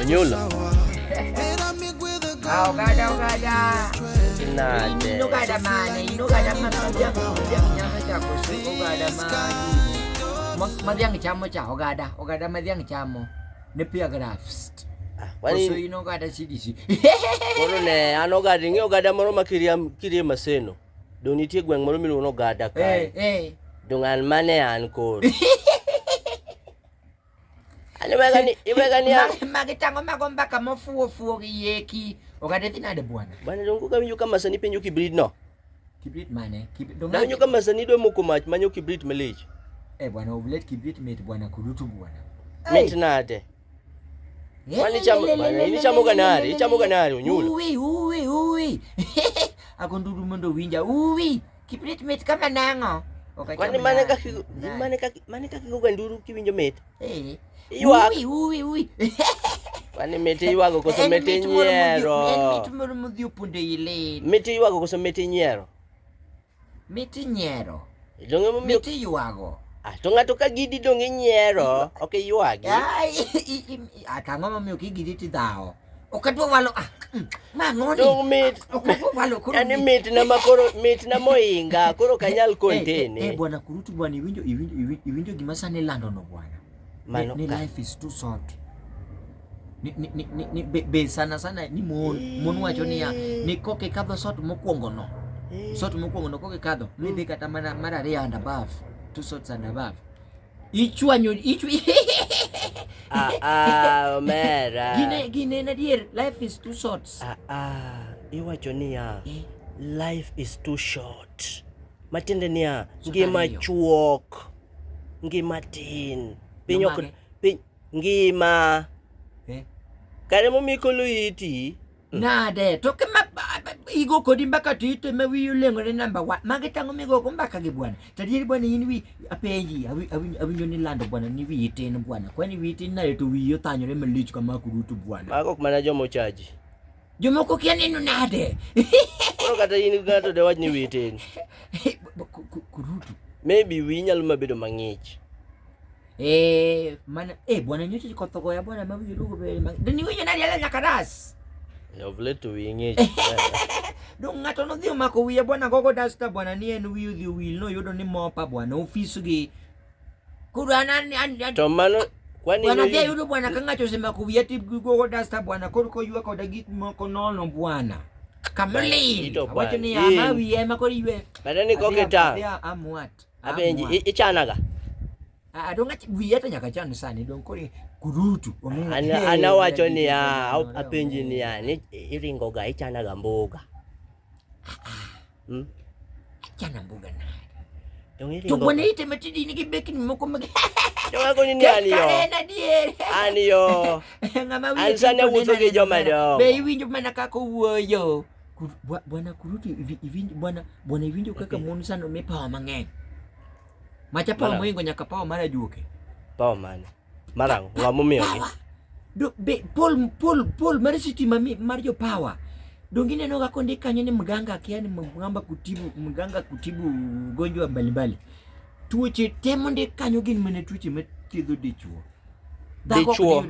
Onyula. Ogada. Nade. Inogada mane, inogada mane, nyama chako so ogada mane. Madiang chamo cha ogada madiang chamo. Ne paragraphs. Wani So inogada CDC. Kono ne anogada ngi ogada moro makirie maseno. Donitie gweng moro miluongo ogada kae. Dungan mane an koro. Magitango magomba kama fuo yeki. Ogada tinade bwana. Bwana dongo kama kama sani penjo kibrit no. Kibrit mane? Dongo kama sani do moko mach manyo kibrit malich. Bwana oblet kibrit met bwana kurutu bwana. Met nade. Wani chamo ganari Onyula. Uwi. Akondudu mondo winja uwi. Kibrit met kama nango. Wani mane kaki ganduru kiwinjo met. Uwi. Wani mete yuago koso mete nyiero. Mit moro modhi opunde ile. Mete yuago koso mete nyiero. Mete nyiero. Donge mo Mete yuago. To ng'ato ka gidi donge nyiero, ok yuagi. Akango mamiyo kigidi ti dhao. Okadwa walo mang'oni. Dong mit. Okadwa walo koro. Yani mit na moinga koro kanyal kontene. Bwana kurutu bwana iwinjo gima sani lando no bwana. Ni life is too short. Ni be sana ni mon wacho niya ni koke kadho short mokwongo no. Short mokwongo no koke kadho. Midhi kata mana mar ariyo and above. 2 shots and above. Ichwanyo. Mera. Gine na dear, life is too short. Iwacho niya, life is too short. Matiende niya, ngima chuok, ngima tin, ngima. Kare momikolo iti. Nade, toke igo kodi mbaka tite mewi yulengo ne number 1. Magitango migo mbaka gi bwana. Tadiri bwana yinwi apenji awinjo ni lando bwana ni wi tin bwana. Kwani wi tin na to wi yo tanyore malich kama kurutu bwana. Mago mana jomo chaji. Jomoko kia neno nade. Koro kata yin gato de wach ni wi tin. Kurutu. Maybe wi nyalo mabedo mang'ich. Mana bwana nyoti kothogo ya bwana mawi yugo be. Deni wi na yala nyakaras. Ovlet to wing'ich. Dong ng'ato no dhi omako wiye bwana gogo dasta bwana ni en wiyu dhi wil no yudo ni mopa bwana ofis gi. Kuro To mano kwani bwana dhi yudo bwana ka ng'ato osemako wiye ti gogo dasta bwana koro koywa koda gik moko nono bwana. Kamali. Wacho ni ama wiye makoro ywe. Badani koke ta. Amwat. Abenji ichanaga. Adonga wiye ta nyaka chan sani dong kori kurutu. Ana wacho ni apenji ni ni iringo ga ichanaga mboga. Chana mboga na. Dongiringo. To bwana ite matidi ni gibeki ni moko mag. Dongo ni aniyo. Aniyo. Ansane wuso ge joma do. Be iwinjo mana kako wuoyo. Bwana kurutu iwinjo bwana iwinjo kaka mon sano me pawa mang'eny. Macha pawa moingo nyaka pawa mara juoke. Pawa mane. Marang ngamumiyo gi. Do be pol mar sitima mar jo power. Dongine no gakonde kanyo ni mganga kiani mganga kutibu ugonjwa mbalimbali. Tuoche temo nde kanyo gin mane tuoche mathiedho dichuo. Dichuo.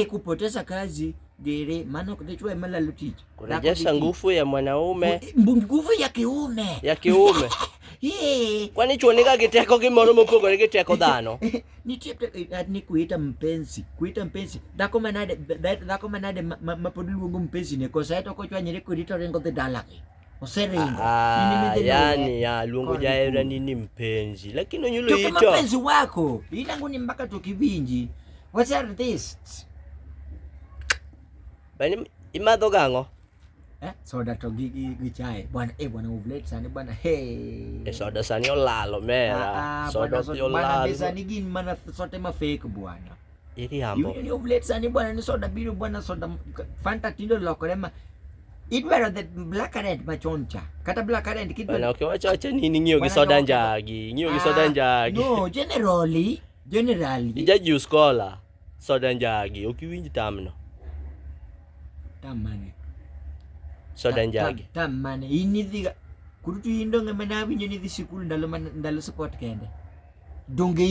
Kupoteza kazi dere maana dichuo emalalo tich. Kurejesha nguvu ya mwanaume. Nguvu ya kiume. Kwani chuo nika giteko gimoro mopogore gi teko dhano. Ni kuita mpenzi. Dhako manade mapod luongo mpenzi ne kosa to kochwanyre kodi to ringo dhi dalagi. Oseringo. Yani luongo jaera nini mpenzi. Lakini onyulo ito. Toke mpenzi wako. Ilangu ni mpaka tokivinji. What are this? Bani imadho gang'o? Soda to gi chai. Bwana ovlet sani bwana soda sani olalo mera. Soda olalo. Bwana sani gin mana sote ma fake bwana. Iri hambo. Ni ovlet sani bwana ni soda biro bwana soda Fanta tindo lokore ma. Idwaro the black currant machoncha. Kata black currant kidwa. Bwana wacha nini ng'iyo gi soda njagi. No, generally. Ija juice cola. Soda njagi. Okiwinj tamno. Tamane. Soda njagi. Tamane. Ini dhiga. Kurutu indo ng'ama na winjo ni dhi sikul ndalo sport kende. donge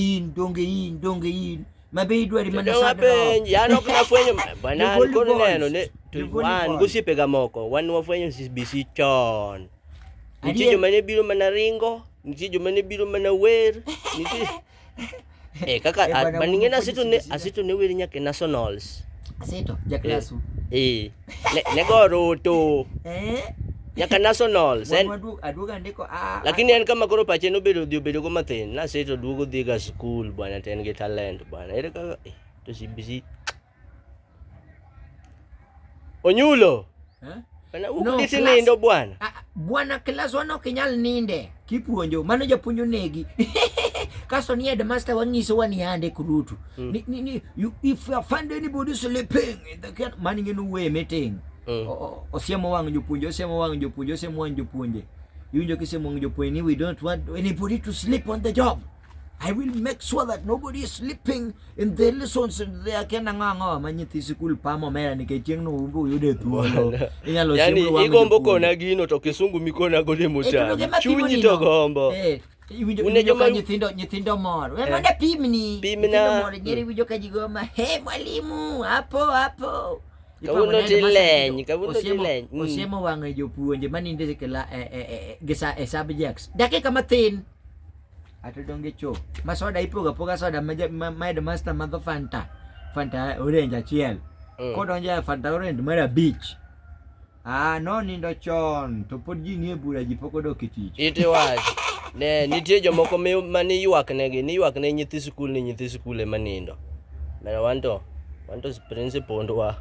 in. Mabe idwari mana Donga sada. penj, yano kuna fwenyo. Bana, The kono volleyballs. neno, ne, The wan, volleyballs. gusiepe gamoko, wan wafwenyo bisi chon. Nitie Adier. joma ne biro mana ringo, nitie joma ne biro mana wer, nitie... kaka, bana, baning'e na wafwenyo aseto ne wer nyake nationals. Aseto, jaklasu. Ne go roto. Nyaka nationals. Aduoga ndiko Lakini en kama koro pache nobedo go mathin. Naseto duogo dhi ga school bwana, ten gi talent bwana. Ere kaka to CBC. Onyulo. Bwana ukuditi nindo bwana. Bwana klas wan ok inyal ninde kipuonjo, mano japuonjo negi. Kaso ni headmaster wanyiso wani ande kurutu. If you find anybody sleeping, mani ngeno we meeting. Osiemo wang jopuonje, osiemo wang jopuonje. Yunjo kisemo wang jopuonje, we don't want anybody to sleep on the job. I will make sure that nobody is sleeping in the lessons. They can nangango manyithi school pamo mera niketieng no umbu yude thuolo. Inyalo Yani siemo wang igombo kona gino to kisungu mikona gode motami. Chunyi to gombo. Winjo ka nyithindo mor. Wenda pimni. Pimna. Mor nyeri winjo ka jigoma. Hey mwalimu, hapo. Kawuono tileny. Osiemo wang jopuonje maninde kela gesa subjects. Dakika mathin. Atodonge cho. Masoda ipoga soda ma headmaster madho Fanta orange achiel. Kodonje Fanta orange mara beach. No nindo chon to pod ji nie bura ji pok odok e tich. Ite wach. Ne nitie jomoko mani ywak ne nyithi skul ema nindo. Mera wanto principal ndwa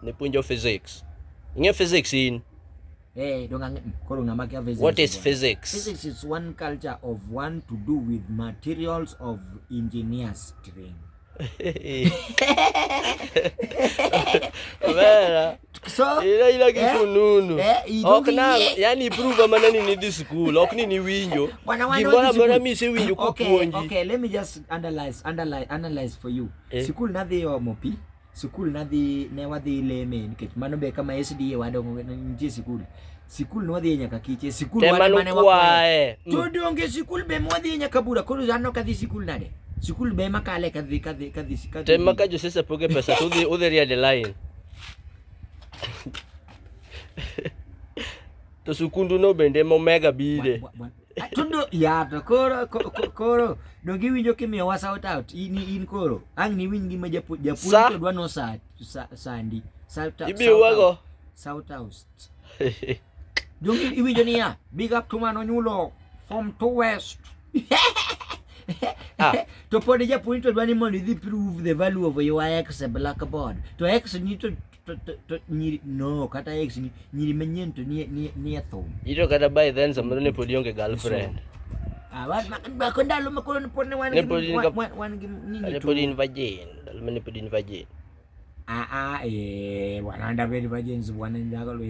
ne puonjo physics. Ing'e physics in? Koro ng'ama kia physics. What is physics? Physics is one culture of one to do with materials of engineers train. Vera. So ila kifununu. Okna yani prove manani ni this school. Okni ni winjo. Gimora mise winjo kupuonji. Okay, let me just analyze for you. School nadhi omopi. School nadhi ne wadhi leme nikech mano be kama SDA wadongo nje school. School no wadhi nyaka kiche. School wadhi mane wakwae. To donge school be mwadhi nyaka bura. Koro zano kadhi school nade. School be makale kadhi. Tema ka jo sesa poge pesa to udhi ria the line. To sukundu no bende mo mega bide. Tundo ya to koro dongi winjo kimiyo wa shout out in koro ang ni winji ma japuonj to dwa no sandi shout out dongi iwinjo niya big up to mano nyulo from to west. To pod japuonj to dwa ni mondo idhi prove the value of your x blackboard to x ni to nyiri no kata x ni nyiri manyien to ni athum ito kata by then samoro ne pod ionge girlfriend. Bakon dalo makon pod ne wan ne pod in virgin dalo ne pod in virgin. Wananda very virgins wananda galo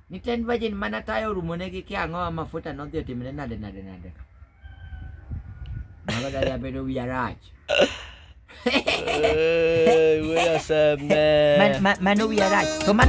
ni ten virgin mana tayo rumone ki ang'o mafuta no dhi timne nade mago dari abedo wiarach. We are some man. Mano wiarach. To man